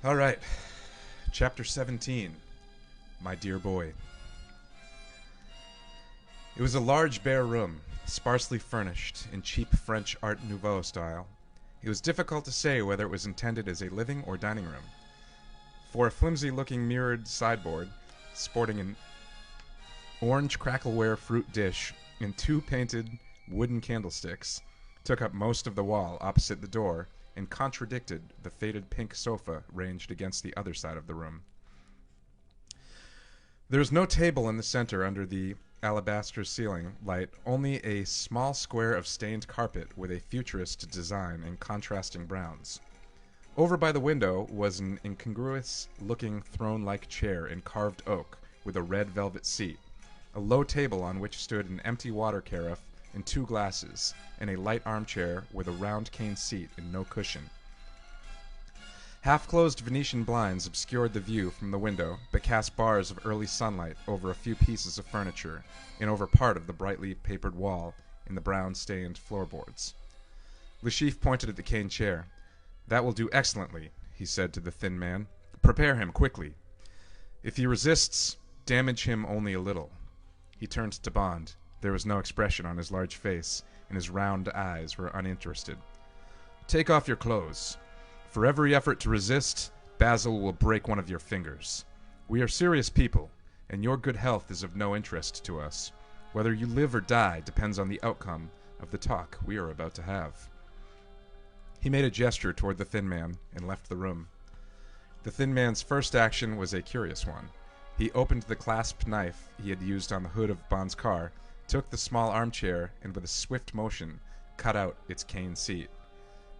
All right. Chapter 17. My Dear Boy. It was a large, bare room, sparsely furnished in cheap French Art Nouveau style. It was difficult to say whether it was intended as a living or dining room. For a flimsy-looking mirrored sideboard, sporting an orange crackleware fruit dish and two painted wooden candlesticks, took up most of the wall opposite the door and contradicted the faded pink sofa ranged against the other side of the room. There was no table in the center under the alabaster ceiling light, only a small square of stained carpet with a futurist design in contrasting browns. Over by the window was an incongruous-looking throne-like chair in carved oak with a red velvet seat, a low table on which stood an empty water carafe and two glasses, and a light armchair with a round cane seat and no cushion. Half-closed Venetian blinds obscured the view from the window, but cast bars of early sunlight over a few pieces of furniture and over part of the brightly papered wall and the brown-stained floorboards. Le Chiffre pointed at the cane chair. "That will do excellently," he said to the thin man. "Prepare him quickly. If he resists, damage him only a little." He turned to Bond. There was no expression on his large face, and his round eyes were uninterested. "Take off your clothes. For every effort to resist, Basil will break one of your fingers. We are serious people, and your good health is of no interest to us. Whether you live or die depends on the outcome of the talk we are about to have." He made a gesture toward the thin man and left the room. The thin man's first action was a curious one. He opened the clasp knife he had used on the hood of Bond's car, took the small armchair, and with a swift motion cut out its cane seat.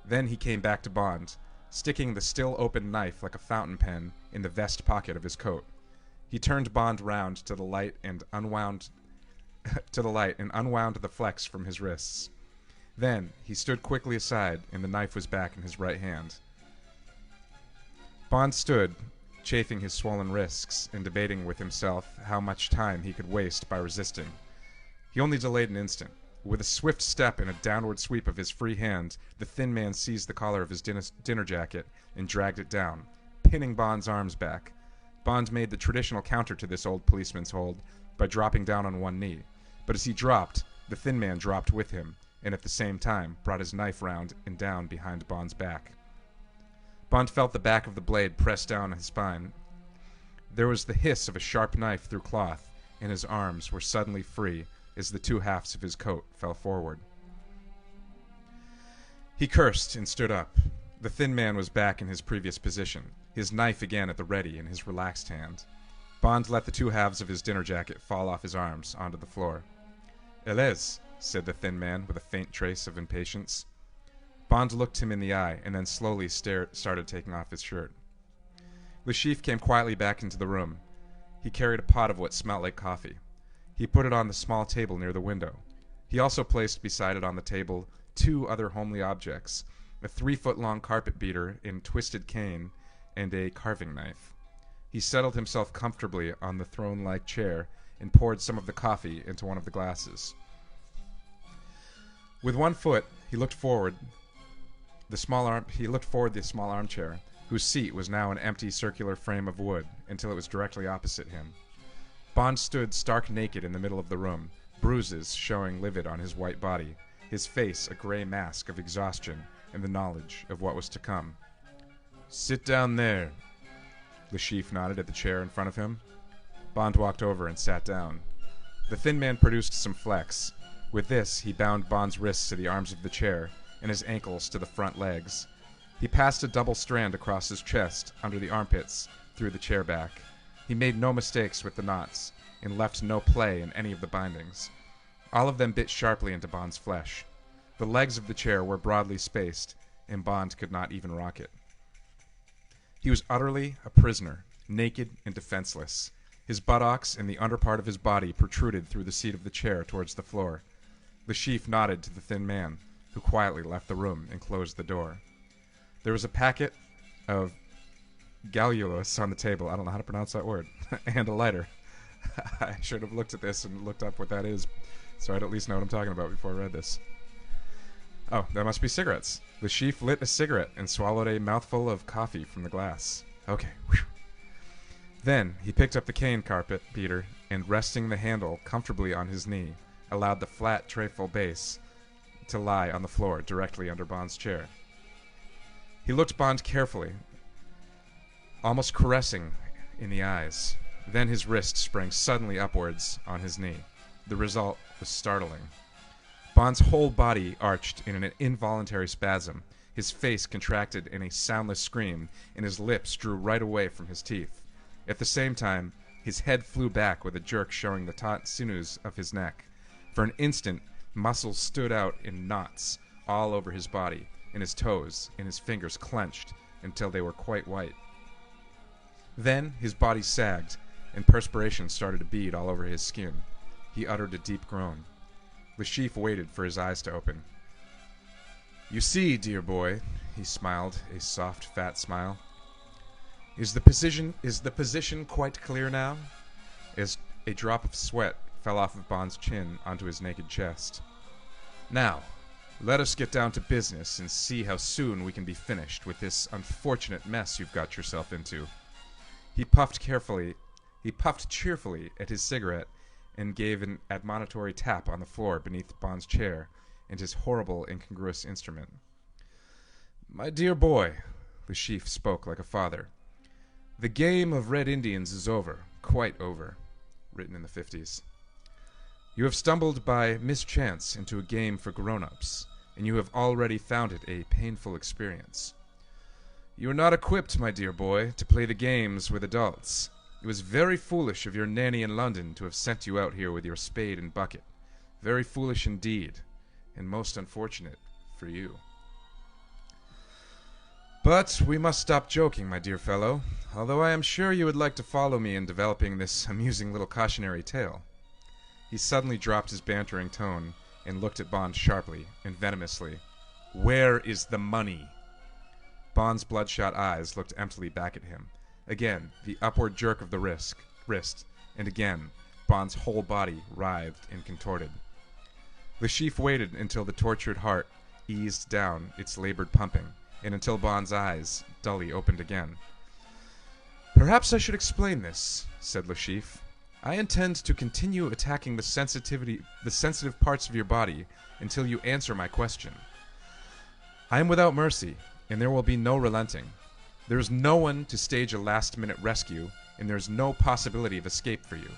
Then he came back to Bond, sticking the still open knife like a fountain pen in the vest pocket of his coat. He turned Bond round to the light and unwound the flex from his wrists. Then he stood quickly aside, and the knife was back in his right hand. Bond stood, chafing his swollen wrists and debating with himself how much time he could waste by resisting. He only delayed an instant. With a swift step and a downward sweep of his free hand, the thin man seized the collar of his dinner jacket and dragged it down, pinning Bond's arms back. Bond made the traditional counter to this old policeman's hold by dropping down on one knee. But as he dropped, the thin man dropped with him, and at the same time brought his knife round and down behind Bond's back. Bond felt the back of the blade press down his spine. There was the hiss of a sharp knife through cloth, and his arms were suddenly free as the two halves of his coat fell forward. He cursed and stood up. The thin man was back in his previous position, his knife again at the ready in his relaxed hand. Bond let the two halves of his dinner jacket fall off his arms onto the floor. "Elez," said the thin man with a faint trace of impatience. Bond looked him in the eye and then slowly started taking off his shirt. Le Chiffre came quietly back into the room. He carried a pot of what smelt like coffee. He put it on the small table near the window. He also placed beside it on the table two other homely objects, a 3-foot-long carpet beater in twisted cane and a carving knife. He settled himself comfortably on the throne-like chair and poured some of the coffee into one of the glasses. With one foot, he looked forward the small armchair, whose seat was now an empty circular frame of wood, until it was directly opposite him. Bond stood stark naked in the middle of the room, bruises showing livid on his white body, his face a gray mask of exhaustion and the knowledge of what was to come. "Sit down there." Le Chiffre nodded at the chair in front of him. Bond walked over and sat down. The thin man produced some flex. With this, he bound Bond's wrists to the arms of the chair and his ankles to the front legs. He passed a double strand across his chest, under the armpits, through the chair back. He made no mistakes with the knots, and left no play in any of the bindings. All of them bit sharply into Bond's flesh. The legs of the chair were broadly spaced, and Bond could not even rock it. He was utterly a prisoner, naked and defenseless. His buttocks and the under part of his body protruded through the seat of the chair towards the floor. Le Chiffre nodded to the thin man, who quietly left the room and closed the door. There was a packet of galulus on the table. I don't know how to pronounce that word. And a lighter. I should have looked at this and looked up what that is, so I'd at least know what I'm talking about before I read this. Oh, that must be cigarettes. Le Chiffre lit a cigarette and swallowed a mouthful of coffee from the glass. Okay. Whew. Then he picked up the cane carpet beater and, resting the handle comfortably on his knee, allowed the flat trefoil base to lie on the floor directly under Bond's chair. He looked Bond carefully, almost caressing in the eyes. Then his wrist sprang suddenly upwards on his knee. The result was startling. Bond's whole body arched in an involuntary spasm. His face contracted in a soundless scream, and his lips drew right away from his teeth. At the same time, his head flew back with a jerk showing the taut sinews of his neck. For an instant, muscles stood out in knots all over his body, and his toes and his fingers clenched until they were quite white. Then his body sagged, and perspiration started to bead all over his skin. He uttered a deep groan. Le Chiffre waited for his eyes to open. "You see, dear boy," he smiled, a soft, fat smile. Is the position quite clear now?" As a drop of sweat fell off of Bond's chin onto his naked chest. "Now, let us get down to business and see how soon we can be finished with this unfortunate mess you've got yourself into." He puffed cheerfully at his cigarette and gave an admonitory tap on the floor beneath Bond's chair and his horrible, incongruous instrument. "My dear boy," Le Chiffre spoke like a father, "the game of Red Indians is over, quite over." Written in the 50s. "You have stumbled by mischance into a game for grown-ups, and you have already found it a painful experience. You are not equipped, my dear boy, to play the games with adults. It was very foolish of your nanny in London to have sent you out here with your spade and bucket. Very foolish indeed, and most unfortunate for you. But we must stop joking, my dear fellow, although I am sure you would like to follow me in developing this amusing little cautionary tale." He suddenly dropped his bantering tone and looked at Bond sharply and venomously. "Where is the money?" Bond's bloodshot eyes looked emptily back at him. Again, the upward jerk of the wrist, and again, Bond's whole body writhed and contorted. Le Chiffre waited until the tortured heart eased down its labored pumping, and until Bond's eyes dully opened again. "Perhaps I should explain this," said Le Chiffre. "I intend to continue attacking the sensitive parts of your body until you answer my question. I am without mercy, and there will be no relenting. There is no one to stage a last-minute rescue, and there is no possibility of escape for you.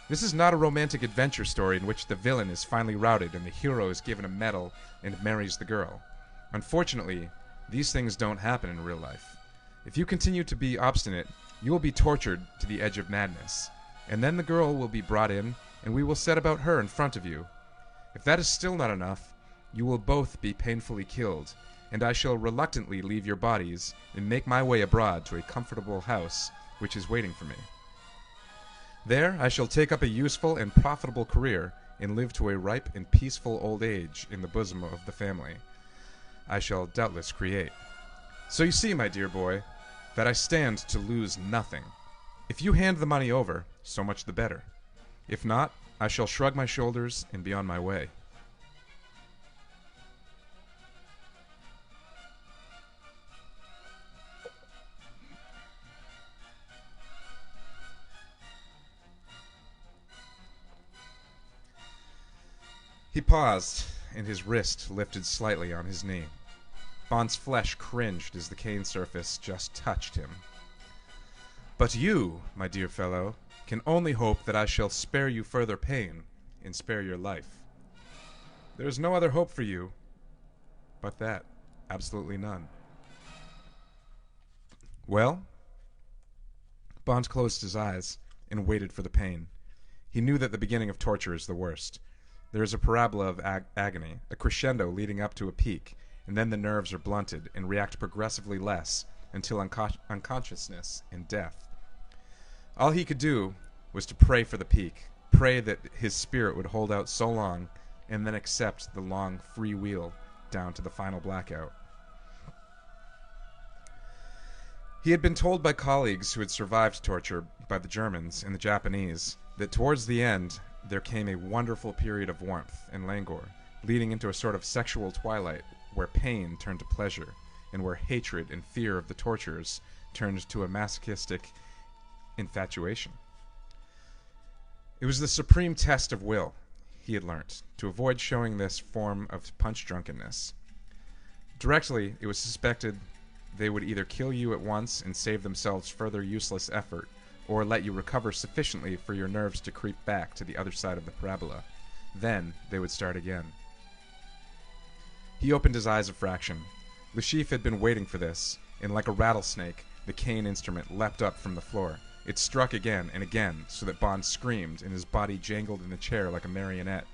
This is not a romantic adventure story in which the villain is finally routed and the hero is given a medal and marries the girl. Unfortunately, these things don't happen in real life. If you continue to be obstinate, you will be tortured to the edge of madness, and then the girl will be brought in, and we will set about her in front of you. If that is still not enough, you will both be painfully killed, and I shall reluctantly leave your bodies and make my way abroad to a comfortable house which is waiting for me. There I shall take up a useful and profitable career and live to a ripe and peaceful old age in the bosom of the family I shall doubtless create. So you see, my dear boy, that I stand to lose nothing. If you hand the money over, so much the better. If not, I shall shrug my shoulders and be on my way." He paused, and his wrist lifted slightly on his knee. Bond's flesh cringed as the cane surface just touched him. "But you, my dear fellow, can only hope that I shall spare you further pain and spare your life. There is no other hope for you but that. Absolutely none." "Well?" Bond closed his eyes and waited for the pain. He knew that the beginning of torture is the worst. There is a parabola of agony, a crescendo leading up to a peak, and then the nerves are blunted and react progressively less until unconsciousness and death. All he could do was to pray for the peak, pray that his spirit would hold out so long, and then accept the long free wheel down to the final blackout. He had been told by colleagues who had survived torture by the Germans and the Japanese that towards the end there came a wonderful period of warmth and languor, leading into a sort of sexual twilight where pain turned to pleasure, and where hatred and fear of the torturers turned to a masochistic infatuation. It was the supreme test of will, he had learnt, to avoid showing this form of punch drunkenness. Directly, it was suspected they would either kill you at once and save themselves further useless effort, or let you recover sufficiently for your nerves to creep back to the other side of the parabola. Then they would start again. He opened his eyes a fraction. Le Chiffre had been waiting for this, and like a rattlesnake, the cane instrument leapt up from the floor. It struck again and again, so that Bond screamed, and his body jangled in the chair like a marionette.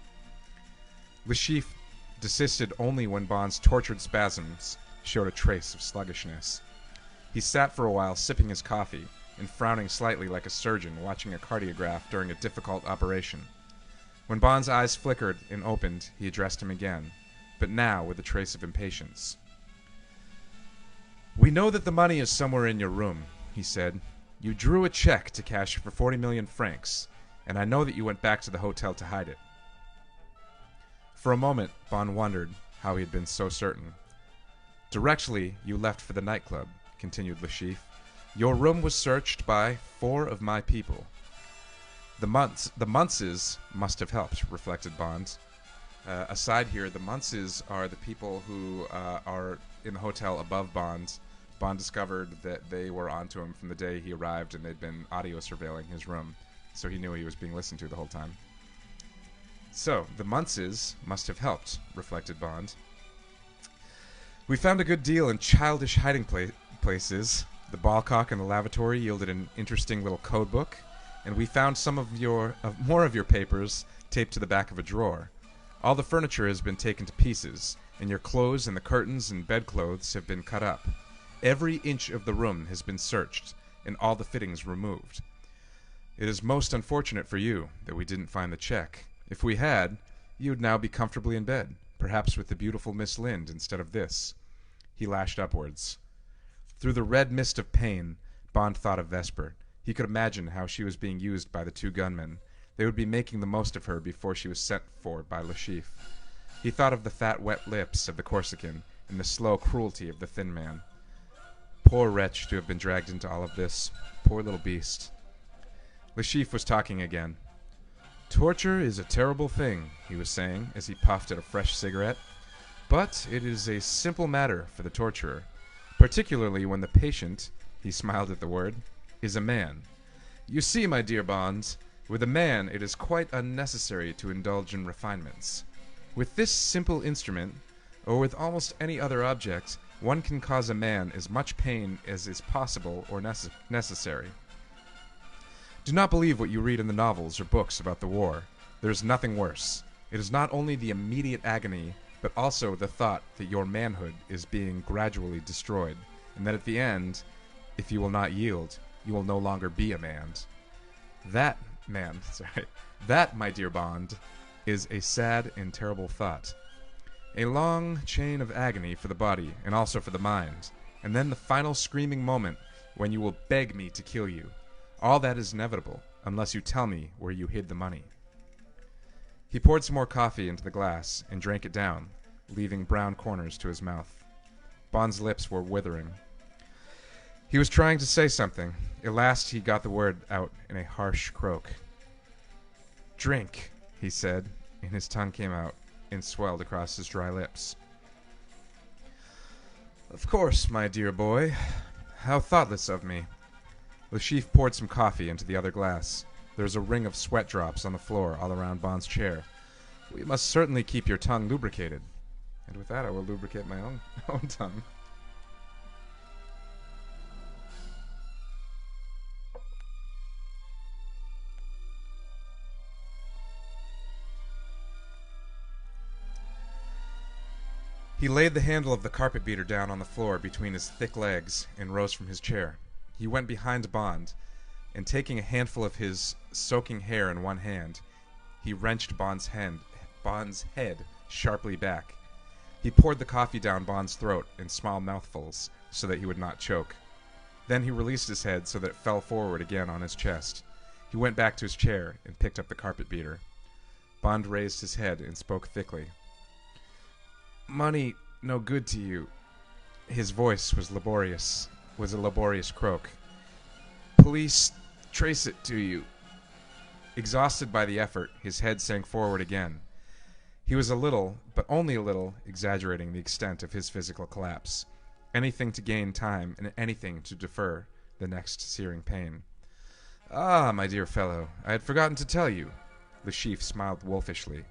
Le Chiffre desisted only when Bond's tortured spasms showed a trace of sluggishness. He sat for a while sipping his coffee, and frowning slightly like a surgeon watching a cardiograph during a difficult operation. When Bond's eyes flickered and opened, he addressed him again, but now with a trace of impatience. "We know that the money is somewhere in your room," he said. "You drew a check to cash for 40 million francs, and I know that you went back to the hotel to hide it." For a moment, Bond wondered how he had been so certain. "Directly you left for the nightclub," continued Le Chiffre, "your room was searched by 4 of my people." The Muntses must have helped, reflected Bond. Aside here, the Muntses are the people who are in the hotel above Bond. Bond discovered that they were onto him from the day he arrived, and they'd been audio surveilling his room, so he knew he was being listened to the whole time. "So, the Muntses must have helped," reflected Bond. "We found a good deal in childish hiding places. The ballcock and the lavatory yielded an interesting little code book, and we found some of more of your papers taped to the back of a drawer. All the furniture has been taken to pieces, and your clothes and the curtains and bedclothes have been cut up. Every inch of the room has been searched, and all the fittings removed. It is most unfortunate for you that we didn't find the check. If we had, you would now be comfortably in bed, perhaps with the beautiful Miss Lind instead of this." He lashed upwards. Through the red mist of pain, Bond thought of Vesper. He could imagine how she was being used by the 2 gunmen. They would be making the most of her before she was sent for by Le Chiffre. He thought of the fat, wet lips of the Corsican and the slow cruelty of the thin man. Poor wretch to have been dragged into all of this. Poor little beast. Le Chiffre was talking again. "Torture is a terrible thing," he was saying as he puffed at a fresh cigarette. "But it is a simple matter for the torturer, particularly when the patient," he smiled at the word, "is a man. You see, my dear Bond, with a man it is quite unnecessary to indulge in refinements. With this simple instrument, or with almost any other object, one can cause a man as much pain as is possible or necessary. Do not believe what you read in the novels or books about the war. There is nothing worse. It is not only the immediate agony, but also the thought that your manhood is being gradually destroyed, and that at the end, if you will not yield, you will no longer be a man. That, my dear Bond, is a sad and terrible thought. A long chain of agony for the body, and also for the mind, and then the final screaming moment when you will beg me to kill you. All that is inevitable, unless you tell me where you hid the money." He poured some more coffee into the glass and drank it down, leaving brown corners to his mouth. Bond's lips were withering. He was trying to say something. At last he got the word out in a harsh croak. "Drink," he said, and his tongue came out and swelled across his dry lips. "Of course, my dear boy. How thoughtless of me." Le Chiffre poured some coffee into the other glass. There was a ring of sweat drops on the floor all around Bond's chair. "We must certainly keep your tongue lubricated." And with that I will lubricate my own tongue. He laid the handle of the carpet beater down on the floor between his thick legs and rose from his chair. He went behind Bond, and taking a handful of his soaking hair in one hand, he wrenched Bond's head sharply back. He poured the coffee down Bond's throat in small mouthfuls so that he would not choke. Then he released his head so that it fell forward again on his chest. He went back to his chair and picked up the carpet beater. Bond raised his head and spoke thickly. "Money no good to you." His voice was laborious. was a laborious croak. Police trace it to you. Exhausted by the effort, his head sank forward again. He was a little, but only a little, exaggerating the extent of his physical collapse. Anything to gain time, and anything to defer the next searing pain. Ah, my dear fellow, I had forgotten to tell you. The chief smiled wolfishly.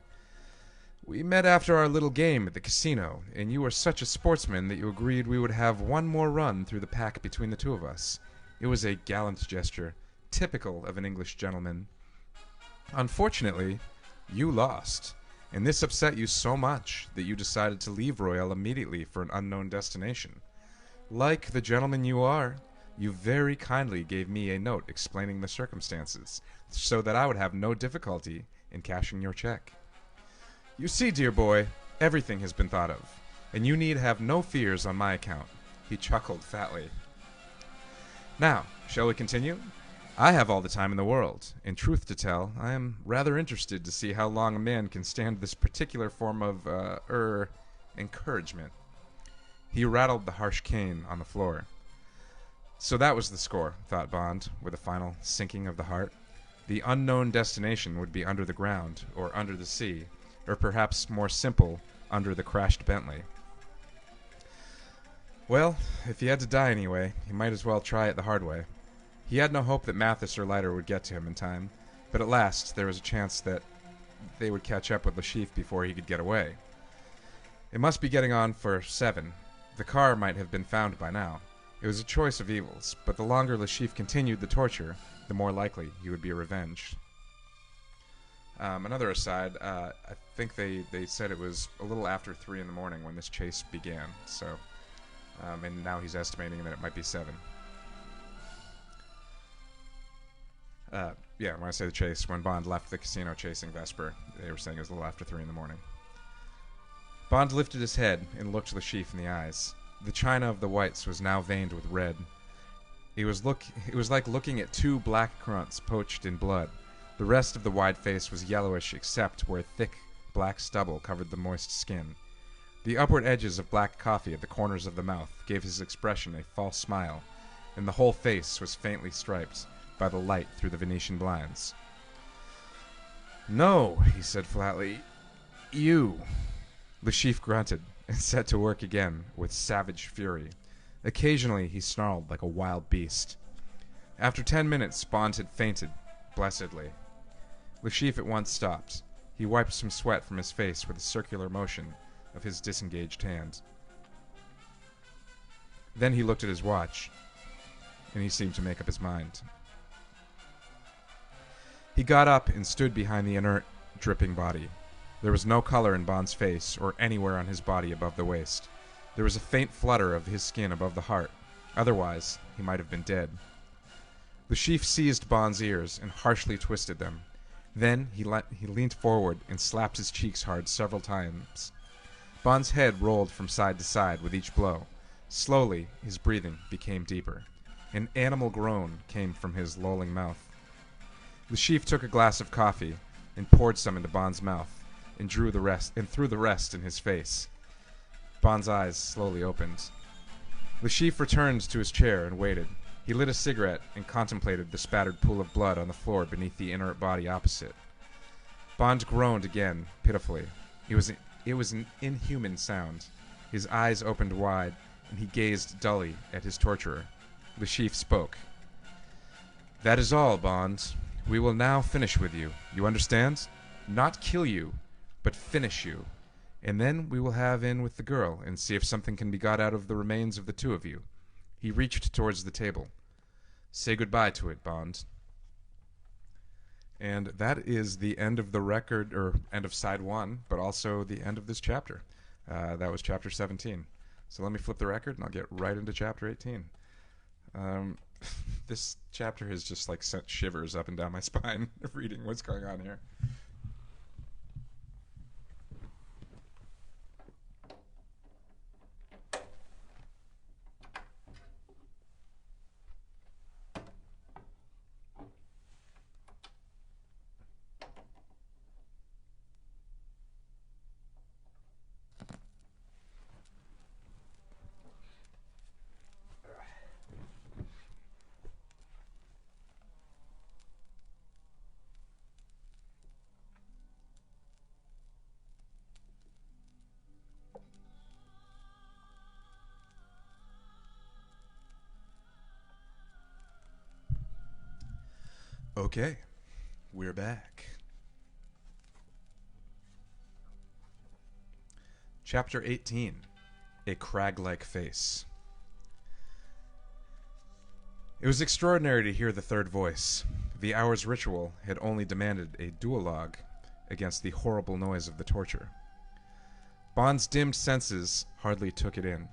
We met after our little game at the casino, and you were such a sportsman that you agreed we would have one more run through the pack between the two of us. It was a gallant gesture, typical of an English gentleman. Unfortunately, you lost, and this upset you so much that you decided to leave Royale immediately for an unknown destination. Like the gentleman you are, you very kindly gave me a note explaining the circumstances, so that I would have no difficulty in cashing your check. You see, dear boy, everything has been thought of, and you need have no fears on my account. He chuckled fatly. Now, shall we continue? I have all the time in the world, and truth to tell, I am rather interested to see how long a man can stand this particular form of, encouragement. He rattled the harsh cane on the floor. So that was the score, thought Bond, with a final sinking of the heart. The unknown destination would be under the ground, or under the sea, or perhaps more simple, under the crashed Bentley. Well, if he had to die anyway, he might as well try it the hard way. He had no hope that Mathis or Leiter would get to him in time, but at last there was a chance that they would catch up with Le Chiffre before he could get away. It must be getting on for 7. The car might have been found by now. It was a choice of evils, but the longer Le Chiffre continued the torture, the more likely he would be revenged. Another aside, I think they said it was a little after 3 in the morning when this chase began, so, and now he's estimating that it might be 7. Yeah, when I say the chase, when Bond left the casino chasing Vesper, they were saying it was a little after 3 in the morning. Bond lifted his head and looked Le Chiffre in the eyes. The china of the whites was now veined with red. It was like looking at 2 black grunts poached in blood. The rest of the wide face was yellowish except where thick black stubble covered the moist skin. The upward edges of black coffee at the corners of the mouth gave his expression a false smile, and the whole face was faintly striped by the light through the Venetian blinds. No, he said flatly. You. Le Chiffre grunted and set to work again with savage fury. Occasionally he snarled like a wild beast. After 10 minutes, Bond had fainted, blessedly. Le Chiffre at once stopped. He wiped some sweat from his face with a circular motion of his disengaged hand. Then he looked at his watch, and he seemed to make up his mind. He got up and stood behind the inert, dripping body. There was no color in Bond's face or anywhere on his body above the waist. There was a faint flutter of his skin above the heart. Otherwise, he might have been dead. Le Chiffre seized Bond's ears and harshly twisted them. Then he leaned forward and slapped his cheeks hard several times. Bond's head rolled from side to side with each blow. Slowly, his breathing became deeper. An animal groan came from his lolling mouth. Le Chiffre took a glass of coffee and poured some into Bond's mouth and threw the rest in his face. Bond's eyes slowly opened. Le Chiffre returned to his chair and waited. He lit a cigarette and contemplated the spattered pool of blood on the floor beneath the inert body opposite. Bond groaned again, pitifully. It was an inhuman sound. His eyes opened wide, and he gazed dully at his torturer. Le Chiffre spoke. That is all, Bond. We will now finish with you. You understand? Not kill you, but finish you. And then we will have in with the girl and see if something can be got out of the remains of the 2 of you. He reached towards the table. Say goodbye to it, Bond. And that is the end of the record, or end of side 1, but also the end of this chapter. That was chapter 17. So let me flip the record and I'll get right into chapter 18. This chapter has just like sent shivers up and down my spine reading what's going on here. Okay, we're back. Chapter 18. A Crag-like Face. It was extraordinary to hear the third voice. The hour's ritual had only demanded a duologue against the horrible noise of the torture. Bond's dimmed senses hardly took it in.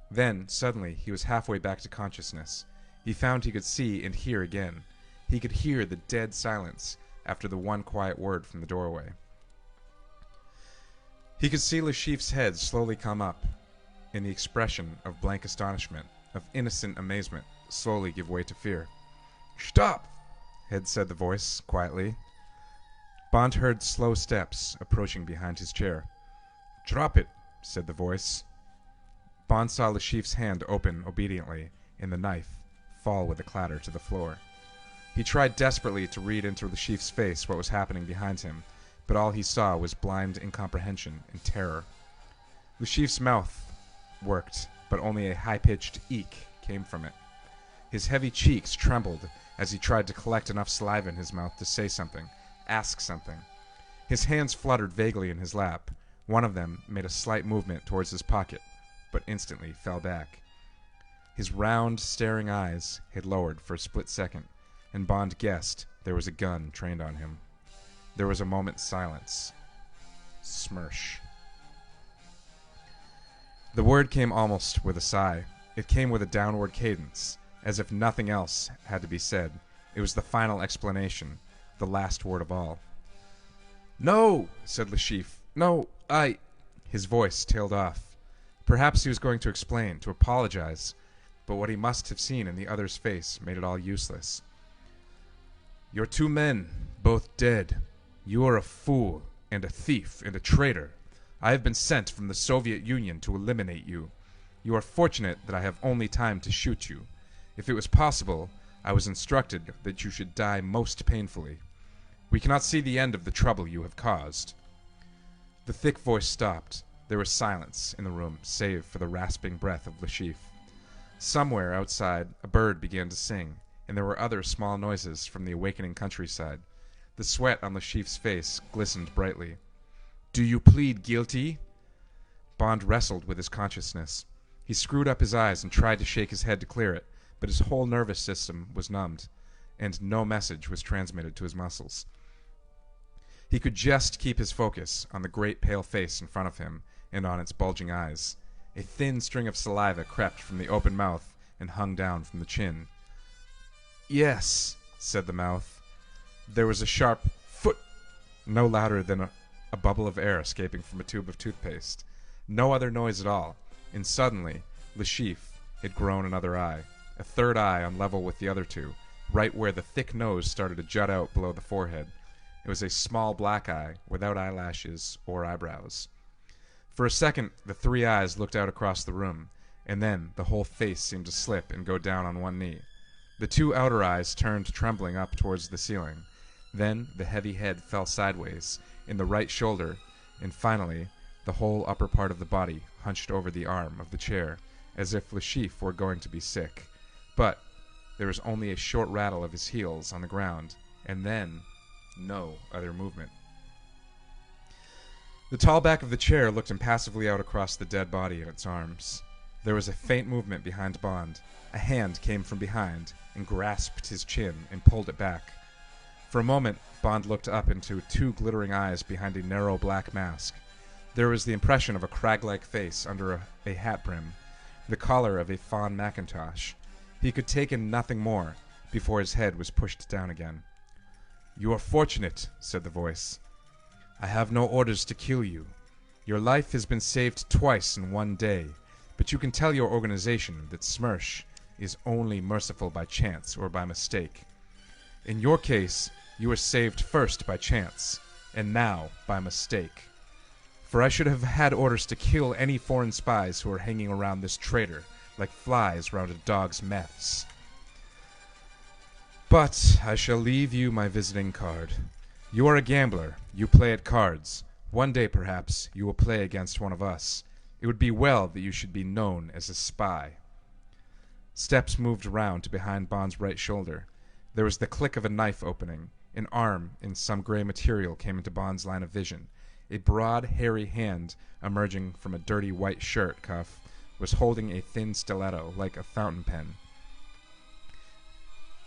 Then, suddenly, he was halfway back to consciousness. He found he could see and hear again. He could hear the dead silence after the one quiet word from the doorway. He could see Le Chiffre's head slowly come up, in the expression of blank astonishment, of innocent amazement, slowly give way to fear. "Stop!" had said the voice, quietly. Bond heard slow steps approaching behind his chair. "Drop it," said the voice. Bond saw Le Chiffre's hand open obediently, and the knife fall with a clatter to the floor. He tried desperately to read into Le Chiffre's face what was happening behind him, but all he saw was blind incomprehension and terror. Le Chiffre's mouth worked, but only a high-pitched eek came from it. His heavy cheeks trembled as he tried to collect enough saliva in his mouth to say something, ask something. His hands fluttered vaguely in his lap. One of them made a slight movement towards his pocket, but instantly fell back. His round, staring eyes had lowered for a split second, and Bond guessed there was a gun trained on him. There was a moment's silence. Smirsh. The word came almost with a sigh. It came with a downward cadence, as if nothing else had to be said. It was the final explanation, the last word of all. "No!" said Le Chiffre. "No, I—" His voice tailed off. Perhaps he was going to explain, to apologize, but what he must have seen in the other's face made it all useless. "Your 2 men, both dead. You are a fool, and a thief, and a traitor. I have been sent from the Soviet Union to eliminate you. You are fortunate that I have only time to shoot you. If it was possible, I was instructed that you should die most painfully. We cannot see the end of the trouble you have caused." The thick voice stopped. There was silence in the room, save for the rasping breath of Le Chiffre. Somewhere outside, a bird began to sing, and there were other small noises from the awakening countryside. The sweat on Le Chiffre's face glistened brightly. "Do you plead guilty?" Bond wrestled with his consciousness. He screwed up his eyes and tried to shake his head to clear it, but his whole nervous system was numbed, and no message was transmitted to his muscles. He could just keep his focus on the great pale face in front of him and on its bulging eyes. A thin string of saliva crept from the open mouth and hung down from the chin. "Yes," said the mouth. There was a sharp foot, no louder than a bubble of air escaping from a tube of toothpaste. No other noise at all, and suddenly Le Chiffre had grown another eye, a third eye on level with the other two, right where the thick nose started to jut out below the forehead. It was a small black eye, without eyelashes or eyebrows. For a second, the 3 eyes looked out across the room, and then the whole face seemed to slip and go down on one knee. The 2 outer eyes turned trembling up towards the ceiling. Then the heavy head fell sideways, in the right shoulder, and finally the whole upper part of the body hunched over the arm of the chair, as if Le Chiffre were going to be sick. But there was only a short rattle of his heels on the ground, and then no other movement. The tall back of the chair looked impassively out across the dead body and its arms. There was a faint movement behind Bond. A hand came from behind and grasped his chin and pulled it back. For a moment, Bond looked up into 2 glittering eyes behind a narrow black mask. There was the impression of a crag-like face under a hat brim, the collar of a fawn mackintosh. He could take in nothing more before his head was pushed down again. "You are fortunate," said the voice. "I have no orders to kill you. Your life has been saved twice in one day, but you can tell your organization that Smirsh is only merciful by chance or by mistake. In your case, you were saved first by chance, and now by mistake. For I should have had orders to kill any foreign spies who are hanging around this traitor like flies round a dog's meths. But I shall leave you my visiting card. You are a gambler. You play at cards. One day, perhaps, you will play against one of us. It would be well that you should be known as a spy." Steps moved around to behind Bond's right shoulder. There was the click of a knife opening. An arm in some gray material came into Bond's line of vision. A broad, hairy hand, emerging from a dirty white shirt cuff, was holding a thin stiletto, like a fountain pen.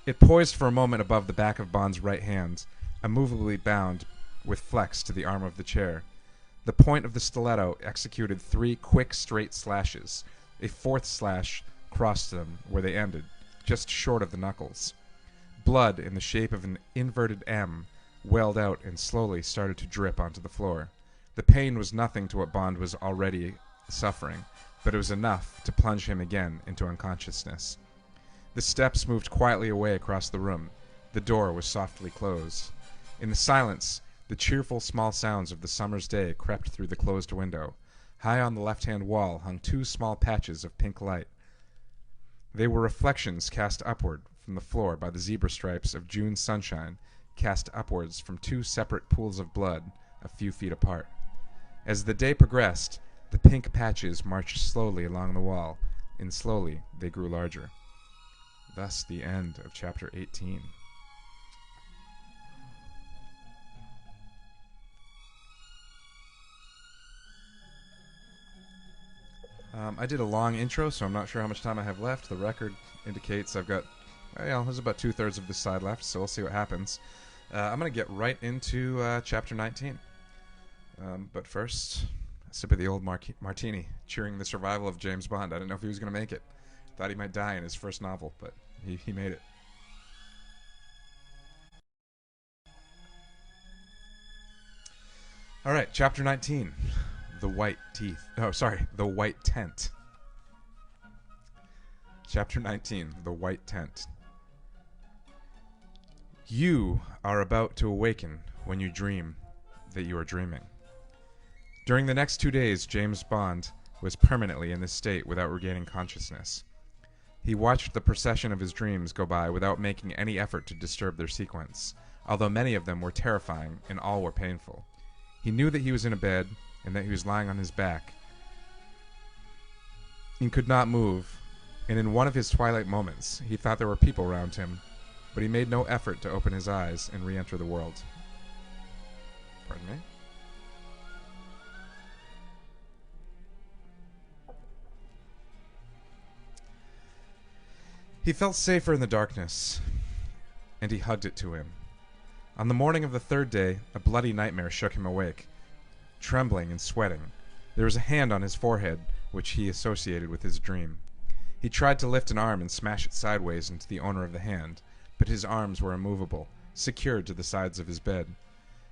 It poised for a moment above the back of Bond's right hand, immovably bound with flex to the arm of the chair. The point of the stiletto executed 3 quick, straight slashes. A 4th slash crossed them where they ended, just short of the knuckles. Blood, in the shape of an inverted M, welled out and slowly started to drip onto the floor. The pain was nothing to what Bond was already suffering, but it was enough to plunge him again into unconsciousness. The steps moved quietly away across the room. The door was softly closed. In the silence, the cheerful small sounds of the summer's day crept through the closed window. High on the left-hand wall hung 2 small patches of pink light. They were reflections cast upward from the floor by the zebra stripes of June sunshine, cast upwards from 2 separate pools of blood a few feet apart. As the day progressed, the pink patches marched slowly along the wall, and slowly they grew larger. Thus the end of Chapter 18. I did a long intro, so I'm not sure how much time I have left. The record indicates I've got, there's about 2/3 of this side left, so we'll see what happens. I'm going to get right into Chapter 19. But first, a sip of the old martini, cheering the survival of James Bond. I didn't know if he was going to make it. Thought he might die in his first novel, but he made it. All right, Chapter 19. The White Tent. Chapter 19, The White Tent. You are about to awaken when you dream that you are dreaming. During the next 2 days, James Bond was permanently in this state without regaining consciousness. He watched the procession of his dreams go by without making any effort to disturb their sequence, although many of them were terrifying and all were painful. He knew that he was in a bed and that he was lying on his back and could not move, and in one of his twilight moments, he thought there were people around him, but he made no effort to open his eyes and re-enter the world. Pardon me? He felt safer in the darkness, and he hugged it to him. On the morning of the 3rd day, a bloody nightmare shook him awake. Trembling and sweating, there was a hand on his forehead which he associated with his dream. He tried to lift an arm and smash it sideways into the owner of the hand, but his arms were immovable, secured to the sides of his bed.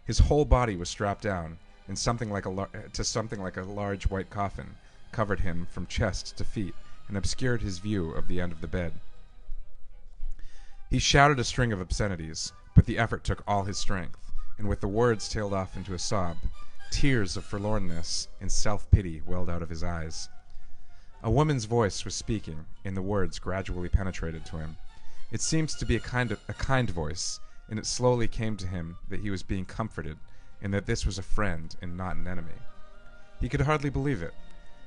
His whole body was strapped down, and something like a large white coffin covered him from chest to feet and obscured his view of the end of the bed. He shouted a string of obscenities, but the effort took all his strength, and with the words tailed off into a sob, tears of forlornness and self-pity welled out of his eyes. A woman's voice was speaking, and the words gradually penetrated to him. It seemed to be a kind voice, and it slowly came to him that he was being comforted, and that this was a friend and not an enemy. He could hardly believe it.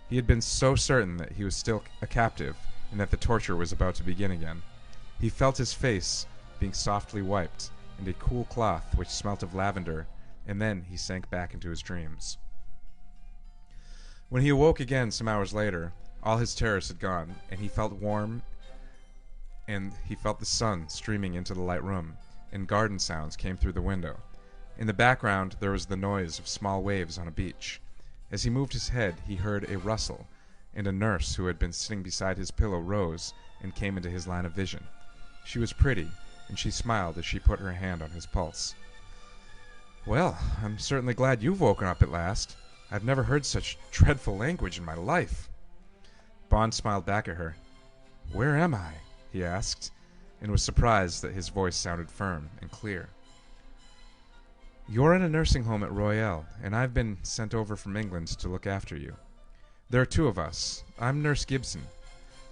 He had been so certain that he was still a captive, and that the torture was about to begin again. He felt his face being softly wiped, and a cool cloth which smelt of lavender, and then he sank back into his dreams. When he awoke again some hours later, all his terrors had gone, and he felt warm, and he felt the sun streaming into the light room, and garden sounds came through the window. In the background there was the noise of small waves on a beach. As he moved his head, he heard a rustle, and a nurse who had been sitting beside his pillow rose and came into his line of vision. She was pretty, and she smiled as she put her hand on his pulse. "Well, I'm certainly glad you've woken up at last. I've never heard such dreadful language in my life." Bond smiled back at her. "Where am I?" he asked, and was surprised that his voice sounded firm and clear. "You're in a nursing home at Royale, and I've been sent over from England to look after you. There are 2 of us. I'm Nurse Gibson.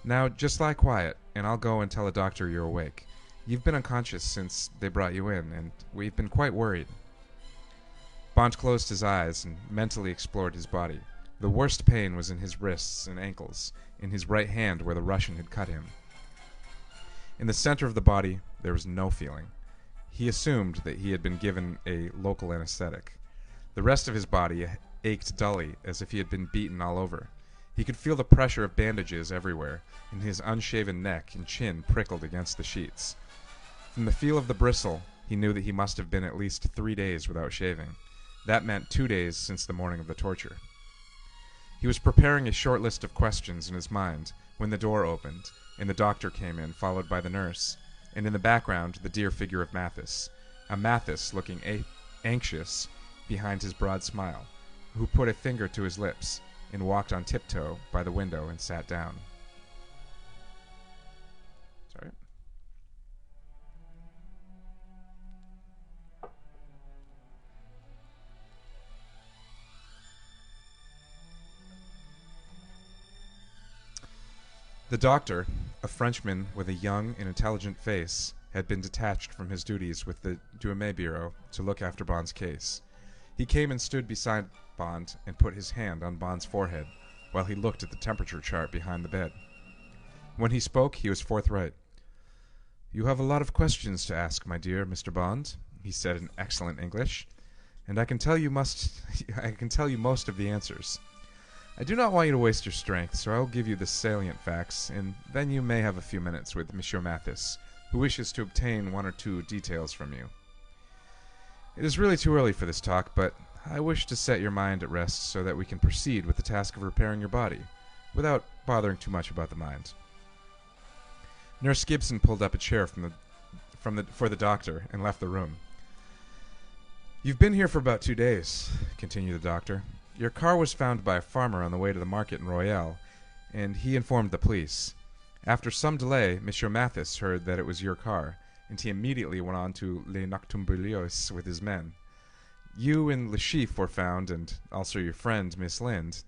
Now, just lie quiet, and I'll go and tell a doctor you're awake. You've been unconscious since they brought you in, and we've been quite worried." Bond closed his eyes and mentally explored his body. The worst pain was in his wrists and ankles, in his right hand where the Russian had cut him. In the center of the body, there was no feeling. He assumed that he had been given a local anesthetic. The rest of his body ached dully, as if he had been beaten all over. He could feel the pressure of bandages everywhere, and his unshaven neck and chin prickled against the sheets. From the feel of the bristle, he knew that he must have been at least 3 days without shaving. That meant 2 days since the morning of the torture. He was preparing a short list of questions in his mind when the door opened, and the doctor came in, followed by the nurse, and in the background the dear figure of Mathis, a Mathis looking anxious behind his broad smile, who put a finger to his lips and walked on tiptoe by the window and sat down. Sorry. The doctor, a Frenchman with a young and intelligent face, had been detached from his duties with the Douai Bureau to look after Bond's case. He came and stood beside Bond and put his hand on Bond's forehead while he looked at the temperature chart behind the bed. When he spoke, he was forthright. "You have a lot of questions to ask, my dear Mr. Bond," he said in excellent English, "and I can tell you most of the answers. I do not want you to waste your strength, so I will give you the salient facts, and then you may have a few minutes with Monsieur Mathis, who wishes to obtain 1 or 2 details from you. It is really too early for this talk, but I wish to set your mind at rest so that we can proceed with the task of repairing your body, without bothering too much about the mind." Nurse Gibson pulled up a chair for the doctor and left the room. "You've been here for about 2 days," continued the doctor. "Your car was found by a farmer on the way to the market in Royale, and he informed the police. After some delay, Monsieur Mathis heard that it was your car, and he immediately went on to Les Noctambuliers with his men. You and Le Chiffre were found, and also your friend, Miss Lind,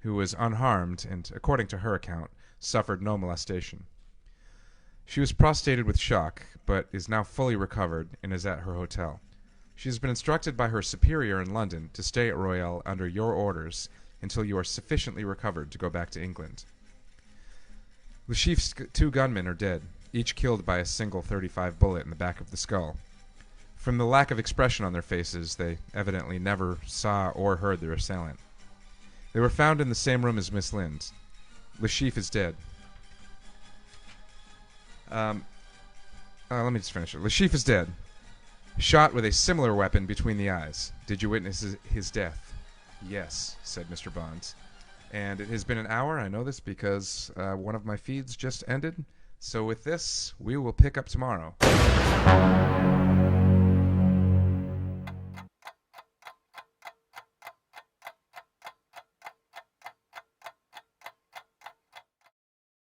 who was unharmed and, according to her account, suffered no molestation. She was prostrated with shock, but is now fully recovered and is at her hotel. She has been instructed by her superior in London to stay at Royale under your orders until you are sufficiently recovered to go back to England. Le Chiffre's 2 gunmen are dead, each killed by a single .35 bullet in the back of the skull. From the lack of expression on their faces, they evidently never saw or heard their assailant. They were found in the same room as Miss Lind. Le Chiffre is dead. Let me just finish it. Le Chiffre is dead. Shot with a similar weapon between the eyes. Did you witness his death?" "Yes," said Mr. Bond. "And it has been an hour. I know this because one of my feeds just ended. So with this, we will pick up tomorrow."